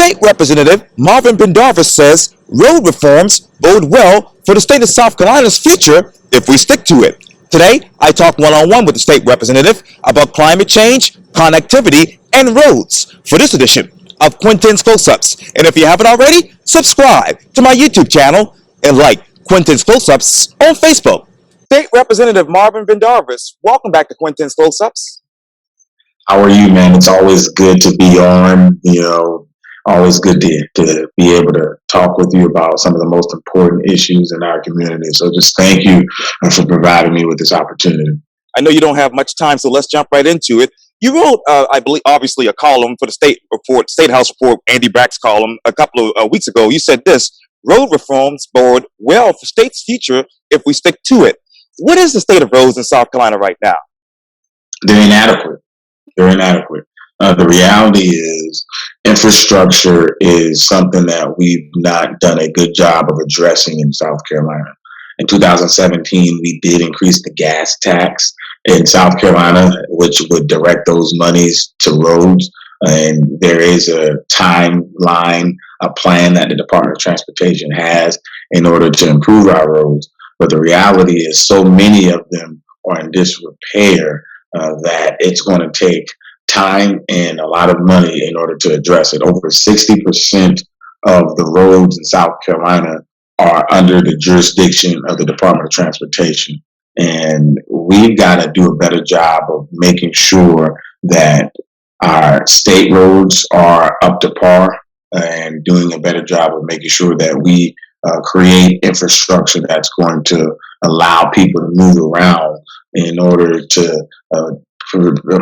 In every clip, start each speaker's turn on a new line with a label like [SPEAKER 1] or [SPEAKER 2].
[SPEAKER 1] State Representative Marvin Pendarvis says road reforms bode well for the state of South Carolina's future if we stick to it. Today, I talk one-on-one with the state representative about climate change, connectivity, and roads for this edition of Quintin's Close-Ups. And if you haven't already, subscribe to my YouTube channel and like Quintin's Close-Ups on Facebook. State Representative Marvin Pendarvis, welcome back to Quintin's Close-Ups.
[SPEAKER 2] How are you, man? It's always good to be on, always good to be able to talk with you about some of the most important issues in our community. So just thank you for providing me with this opportunity.
[SPEAKER 1] I know you don't have much time, so let's jump right into it. You wrote, I believe, obviously a column for the State House report, Andy Brack's column, a couple of weeks ago. You said this: road reforms bode well for state's future if we stick to it. What is the state of roads in South Carolina right now?
[SPEAKER 2] They're inadequate. The reality is infrastructure is something that we've not done a good job of addressing in South Carolina. In 2017, we did increase the gas tax in South Carolina, which would direct those monies to roads. And there is a timeline, a plan that the Department of Transportation has in order to improve our roads. But the reality is so many of them are in disrepair that it's going to take time and a lot of money in order to address it. Over 60% of the roads in South Carolina are under the jurisdiction of the Department of Transportation. And we've got to do a better job of making sure that our state roads are up to par and doing a better job of making sure that we create infrastructure that's going to allow people to move around in order to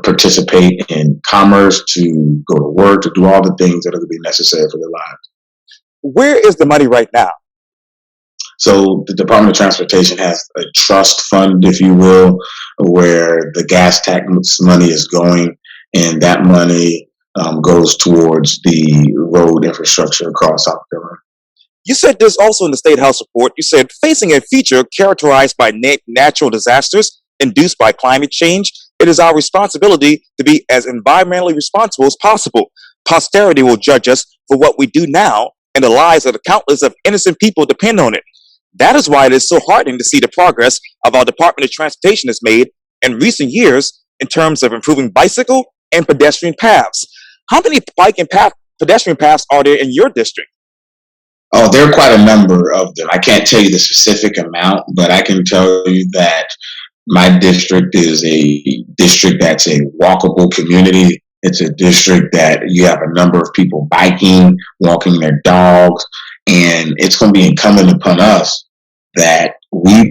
[SPEAKER 2] participate in commerce, to go to work, to do all the things that are going to be necessary for their lives.
[SPEAKER 1] Where is the money right now?
[SPEAKER 2] So the Department of Transportation has a trust fund, if you will, where the gas tax money is going, and that money goes towards the road infrastructure across South Carolina.
[SPEAKER 1] You said this also in the State House report. You said facing a future characterized by natural disasters induced by climate change, it is our responsibility to be as environmentally responsible as possible. Posterity will judge us for what we do now, and the lives of the countless of innocent people depend on it. That is why it is so heartening to see the progress of our Department of Transportation has made in recent years in terms of improving bicycle and pedestrian paths. How many bike and pedestrian paths are there in your district?
[SPEAKER 2] Oh, there are quite a number of them. I can't tell you the specific amount, but I can tell you that my district is a district that's a walkable community. It's a district that you have a number of people biking, walking their dogs, and it's going to be incumbent upon us that we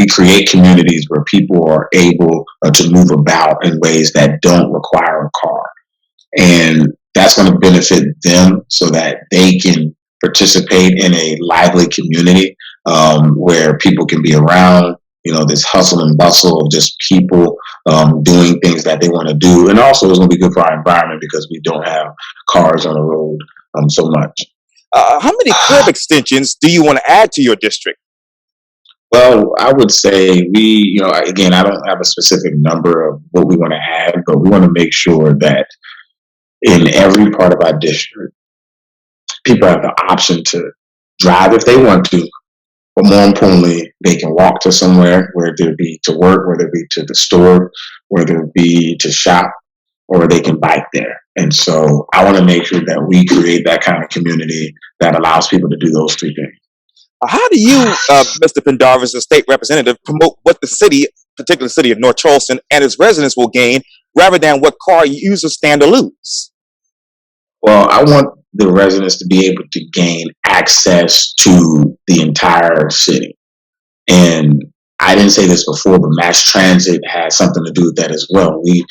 [SPEAKER 2] create communities where people are able to move about in ways that don't require a car. And that's going to benefit them so that they can participate in a lively community where people can be around, this hustle and bustle of just people doing things that they want to do. And also it's going to be good for our environment because we don't have cars on the road so much.
[SPEAKER 1] How many curb extensions do you want to add to your district?
[SPEAKER 2] Well, I would say again, I don't have a specific number of what we want to add, but we want to make sure that in every part of our district, people have the option to drive if they want to, but more importantly, they can walk to somewhere, whether it be to work, whether it be to the store, whether it be to shop, or they can bike there. And so I want to make sure that we create that kind of community that allows people to do those three things.
[SPEAKER 1] How do you, Mr. Pendarvis, as state representative, promote what the city, particularly the city of North Charleston, and its residents will gain rather than what car users stand to lose?
[SPEAKER 2] Well, I want the residents to be able to gain access to the entire city. And I didn't say this before, but mass transit has something to do with that as well. We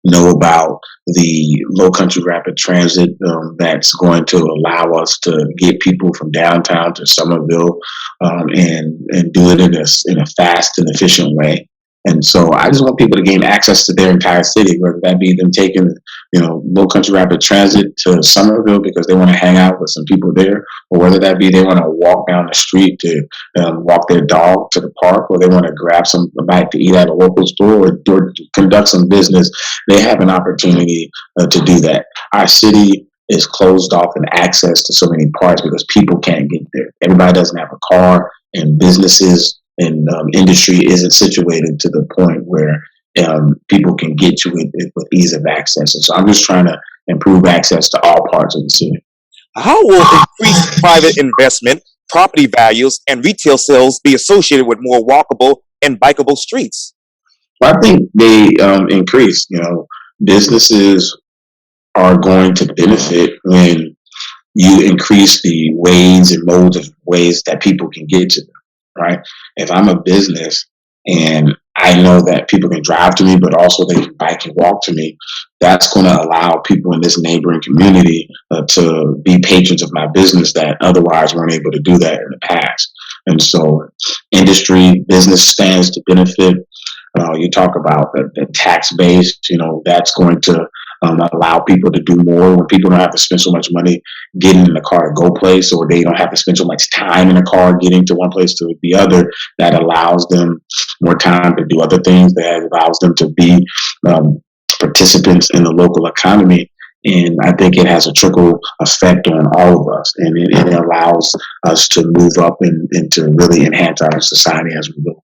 [SPEAKER 2] know about the Low Country Rapid Transit that's going to allow us to get people from downtown to Somerville and do it in a fast and efficient way. And so I just want people to gain access to their entire city, whether that be them taking, Low Country Rapid Transit to Somerville because they want to hang out with some people there, or whether that be they want to walk down the street to walk their dog to the park, or they want to grab a bite to eat at a local store, or conduct some business. They have an opportunity to do that. Our city is closed off in access to so many parts because people can't get there. Everybody doesn't have a car, and businesses and industry isn't situated to the point where people can get to it with ease of access. And so I'm just trying to improve access to all parts of the city.
[SPEAKER 1] How will increased private investment, property values, and retail sales be associated with more walkable and bikeable streets?
[SPEAKER 2] Well, I think they increase. Businesses are going to benefit when you increase the ways and modes of ways that people can get to them, right? If I'm a business and I know that people can drive to me, but also they can bike and walk to me, that's going to allow people in this neighboring community to be patrons of my business that otherwise weren't able to do that in the past. And so industry, business stands to benefit. You talk about the tax base, that's going to allow people to do more when people don't have to spend so much money getting in the car to go place, or they don't have to spend so much time in a car getting to one place to the other. That allows them more time to do other things. That allows them to be participants in the local economy. And I think it has a trickle effect on all of us, and it allows us to move up and to really enhance our society as we go.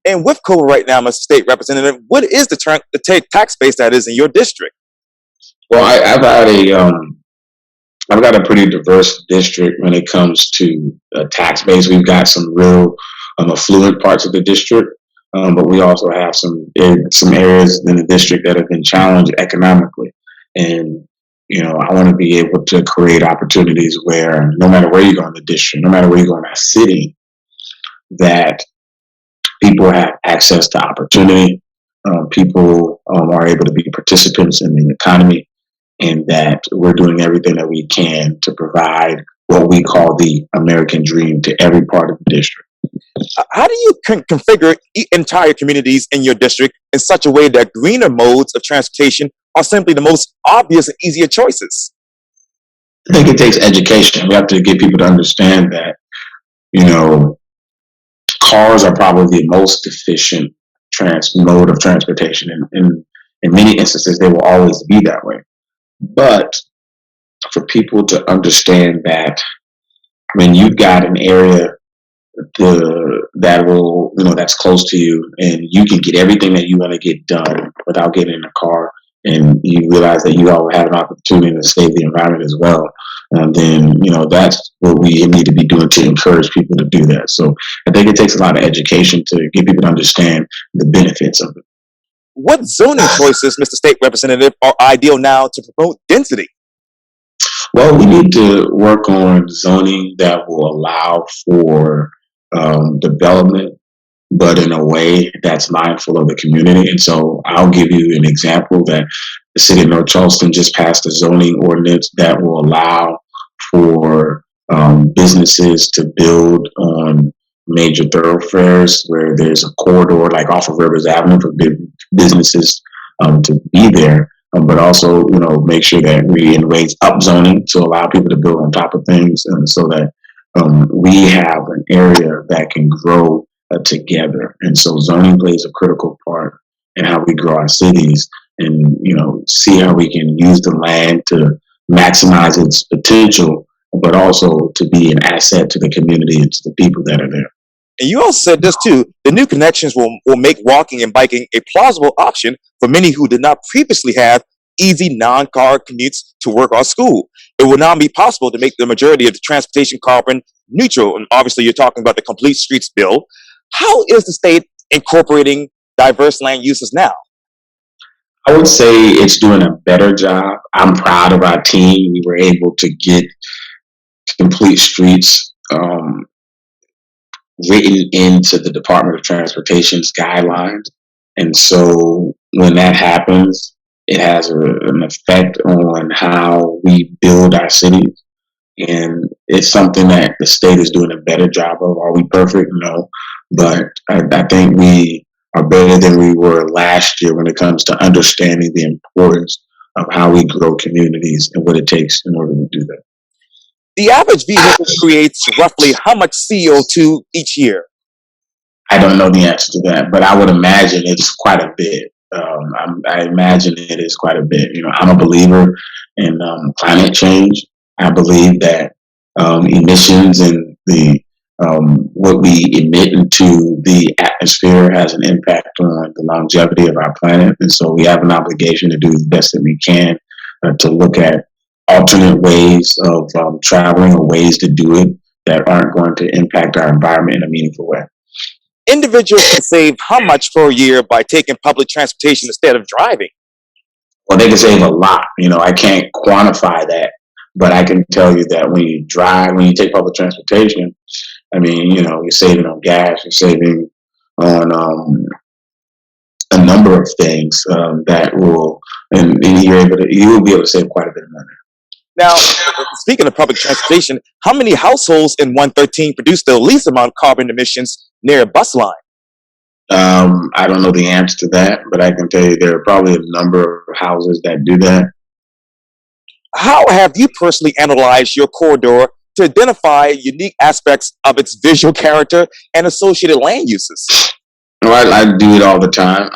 [SPEAKER 1] And with COVID right now, Mr. State Representative, what is the tax base that is in your district?
[SPEAKER 2] Well, I've got a pretty diverse district when it comes to tax base. We've got some real affluent parts of the district, but we also have some areas in the district that have been challenged economically. And I want to be able to create opportunities where no matter where you go in the district, no matter where you go in our city, that people have access to opportunity. People are able to be participants in the economy, and that we're doing everything that we can to provide what we call the American dream to every part of the district.
[SPEAKER 1] How do you configure entire communities in your district in such a way that greener modes of transportation are simply the most obvious and easier choices?
[SPEAKER 2] I think it takes education. We have to get people to understand that, cars are probably the most efficient mode of transportation. And in many instances, they will always be that way. But for people to understand that when you've got an area that's close to you, and you can get everything that you want to get done without getting in a car, and you realize that you all have an opportunity to save the environment as well, then that's what we need to be doing to encourage people to do that. So I think it takes a lot of education to get people to understand the benefits of it.
[SPEAKER 1] What zoning choices, Mr. State Representative, are ideal now to promote density?
[SPEAKER 2] Well, we need to work on zoning that will allow for development, but in a way that's mindful of the community. And so I'll give you an example that the city of North Charleston just passed a zoning ordinance that will allow for businesses to build on major thoroughfares where there's a corridor like off of Rivers Avenue for big businesses to be there, but also make sure that we raise up zoning to allow people to build on top of things, and so that we have an area that can grow together. And so zoning plays a critical part in how we grow our cities, and see how we can use the land to maximize its potential, but also to be an asset to the community and to the people that are there.
[SPEAKER 1] And you also said this too, the new connections will make walking and biking a plausible option for many who did not previously have easy non-car commutes to work or school. It will now be possible to make the majority of the transportation carbon neutral. And obviously you're talking about the Complete Streets bill. How is the state incorporating diverse land uses now?
[SPEAKER 2] I would say it's doing a better job. I'm proud of our team. We were able to get Complete Streets written into the Department of Transportation's guidelines. And so when that happens, it has an effect on how we build our cities. And it's something that the state is doing a better job of. Are we perfect? No. But I think we are better than we were last year when it comes to understanding the importance of how we grow communities and what it takes in order to do that.
[SPEAKER 1] The average vehicle creates roughly how much CO2 each year?
[SPEAKER 2] I don't know the answer to that, but I would imagine it's quite a bit. I imagine it is quite a bit. I'm a believer in climate change. I believe that emissions and the what we emit into the atmosphere has an impact on the longevity of our planet, and so we have an obligation to do the best that we can to look at alternate ways of traveling or ways to do it that aren't going to impact our environment in a meaningful way.
[SPEAKER 1] Individuals can save how much per year by taking public transportation instead of driving?
[SPEAKER 2] Well, they can save a lot. I can't quantify that, but I can tell you that when you take public transportation, I mean, you're saving on gas, you're saving on a number of things that will, and you will be able to save quite a bit of money.
[SPEAKER 1] Now, speaking of public transportation, how many households in 113 produce the least amount of carbon emissions near a bus line?
[SPEAKER 2] I don't know the answer to that, but I can tell you there are probably a number of houses that do that.
[SPEAKER 1] How have you personally analyzed your corridor to identify unique aspects of its visual character and associated land uses?
[SPEAKER 2] I do it all the time.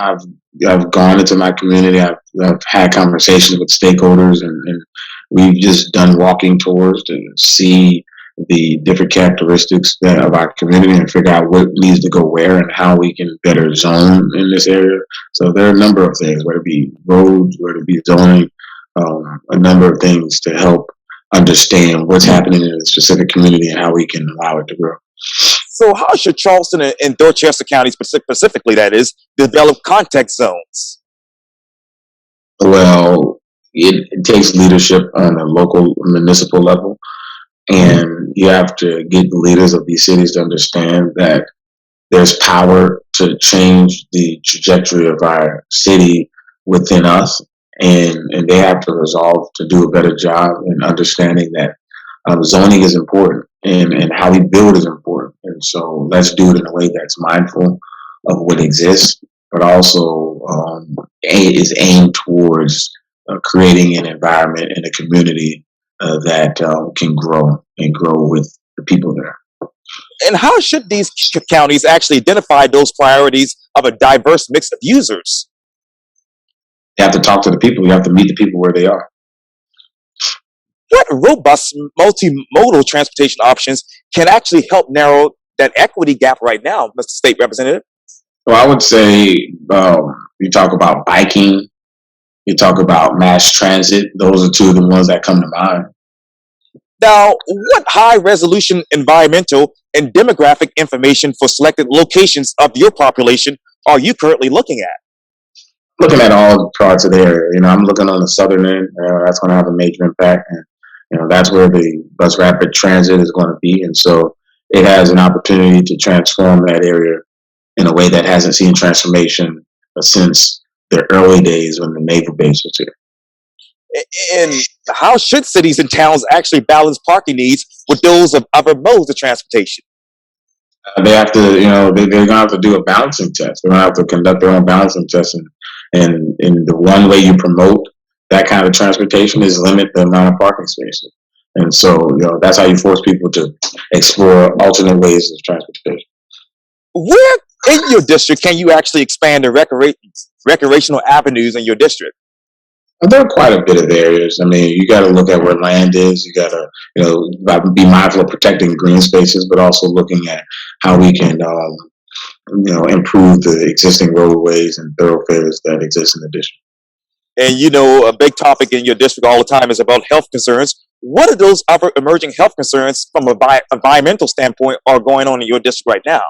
[SPEAKER 2] I've gone into my community. I've had conversations with stakeholders, and we've just done walking tours to see the different characteristics of our community and figure out what needs to go where and how we can better zone in this area. So there are a number of things, whether it be roads, whether it be zoning, a number of things to help understand what's happening in a specific community and how we can allow it to grow.
[SPEAKER 1] So, how should Charleston and Dorchester County specifically, that is, develop context zones?
[SPEAKER 2] Well, it takes leadership on a local municipal level, and you have to get the leaders of these cities to understand that there's power to change the trajectory of our city within us, and they have to resolve to do a better job in understanding that zoning is important and how we build is important. And so let's do it in a way that's mindful of what exists, but also is aimed towards creating an environment and a community that can grow and grow with the people there.
[SPEAKER 1] And how should these counties actually identify those priorities of a diverse mix of users?
[SPEAKER 2] You have to talk to the people. You have to meet the people where they are.
[SPEAKER 1] What robust multimodal transportation options can actually help narrow that equity gap right now, Mr. State Representative?
[SPEAKER 2] Well, I would say you talk about biking, you talk about mass transit. Those are two of the ones that come to mind.
[SPEAKER 1] Now, what high resolution environmental and demographic information for selected locations of your population are you currently looking at?
[SPEAKER 2] Looking at all parts of the area. I'm looking on the southern end. That's going to have a major impact. And, that's where the bus rapid transit is going to be. And so it has an opportunity to transform that area in a way that hasn't seen transformation since the early days when the naval base was here.
[SPEAKER 1] And how should cities and towns actually balance parking needs with those of other modes of transportation?
[SPEAKER 2] They have to, they're going to have to do a balancing test. They're going to have to conduct their own balancing test. And the one way you promote that kind of transportation is limit the amount of parking spaces. And so, that's how you force people to explore alternate ways of transportation.
[SPEAKER 1] Where in your district can you actually expand the recreational avenues in your district?
[SPEAKER 2] There are quite a bit of areas. I mean, you got to look at where land is. You got to, be mindful of protecting green spaces, but also looking at how we can, improve the existing roadways and thoroughfares that exist in the district.
[SPEAKER 1] And a big topic in your district all the time is about health concerns. What are those other emerging health concerns from an environmental standpoint are going on in your district right now?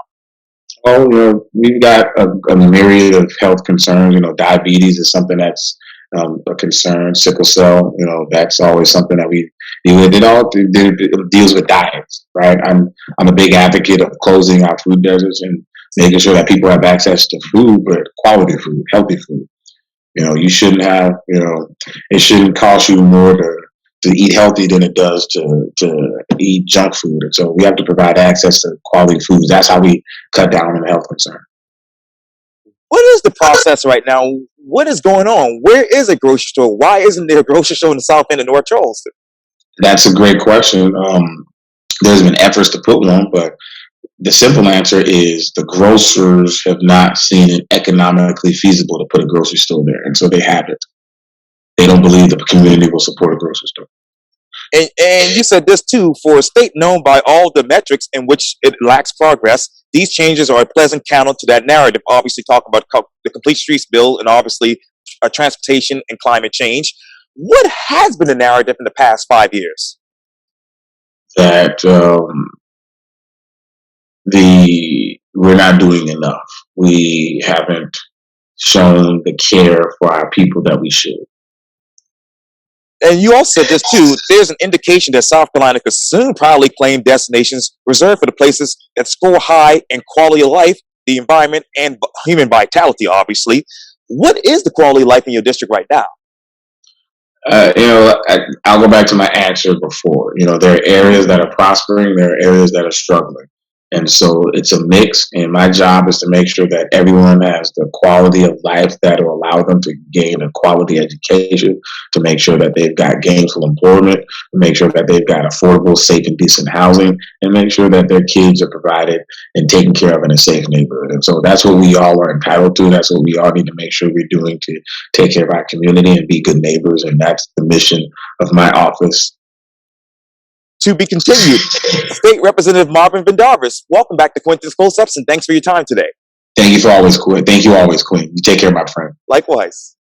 [SPEAKER 2] Well, we've got a myriad of health concerns. Diabetes is something that's a concern. Sickle cell, that's always something that we deal with. It deals with diets, right? I'm a big advocate of closing our food deserts and making sure that people have access to food, but quality food, healthy food. You shouldn't have, it shouldn't cost you more to eat healthy than it does to eat junk food. And so we have to provide access to quality foods. That's how we cut down on the health concern.
[SPEAKER 1] What is the process right now? What is going on? Where is a grocery store? Why isn't there a grocery store in the South End of North Charleston?
[SPEAKER 2] That's a great question. There's been efforts to put one, but The simple answer is the grocers have not seen it economically feasible to put a grocery store there, and so they haven't. They don't believe the community will support a grocery store.
[SPEAKER 1] And you said this too, for a state known by all the metrics in which it lacks progress, these changes are a pleasant counter to that narrative. Obviously, talking about the Complete Streets bill and obviously transportation and climate change. What has been the narrative in the past 5 years?
[SPEAKER 2] That we're not doing enough. We haven't shown the care for our people that we should.
[SPEAKER 1] And you also said this too, there's an indication that South Carolina could soon probably claim destinations reserved for the places that score high in quality of life, the environment, and human vitality, obviously. What is the quality of life in your district right now?
[SPEAKER 2] I'll go back to my answer before. There are areas that are prospering, there are areas that are struggling. And so it's a mix. And my job is to make sure that everyone has the quality of life that will allow them to gain a quality education, to make sure that they've got gainful employment, to make sure that they've got affordable, safe, and decent housing, and make sure that their kids are provided and taken care of in a safe neighborhood. And so that's what we all are entitled to. That's what we all need to make sure we're doing to take care of our community and be good neighbors. And that's the mission of my office.
[SPEAKER 1] To be continued. State Representative Marvin Pendarvis, welcome back to Quintin's Close-Ups, and thanks for your time today.
[SPEAKER 2] Thank you always, Quinn. You take care, my friend.
[SPEAKER 1] Likewise.